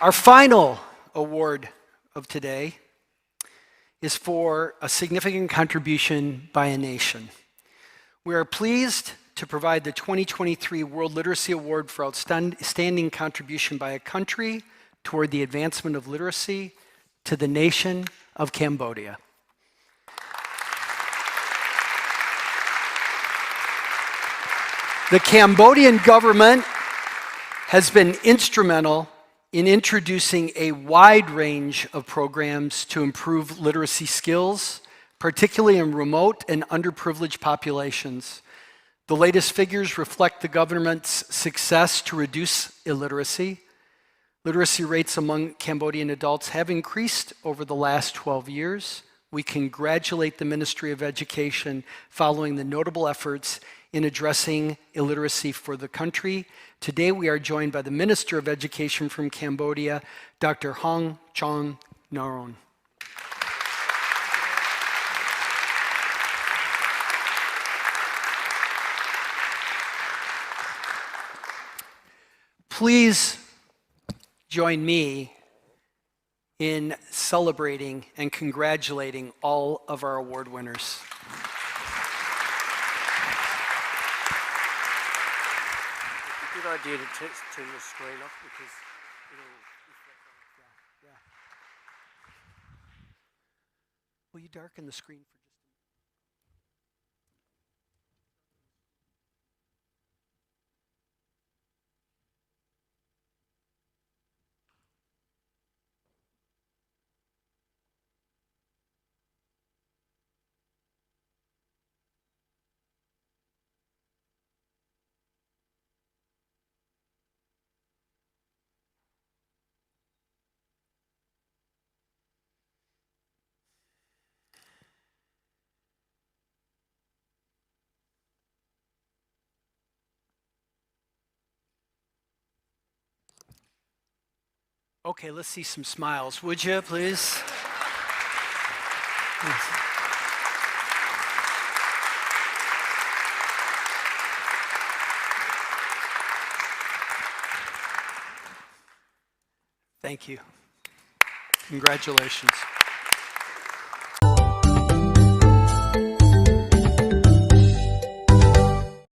Our final award of today is for a significant contribution by a nation. We are pleased to provide the 2023 World Literacy Award for outstanding contribution by a country toward the advancement of literacy to the nation of Cambodia. The Cambodian government has been instrumental in introducing a wide range of programs to improve literacy skills, particularly in remote and underprivileged populations. The latest figures reflect the government's success to reduce illiteracy. Literacy rates among Cambodian adults have increased over the last 12 years. We congratulate the Ministry of Education following the notable efforts in addressing illiteracy for the country. Today we are joined by the Minister of Education from Cambodia, Dr. Hong Chon Naron. Please join me in celebrating and congratulating all of our award winners. Good idea to turn the screen off because it'll. Yeah. Will you darken the screen for just a minute? Okay, let's see some smiles, would you, please? Thank you. Congratulations.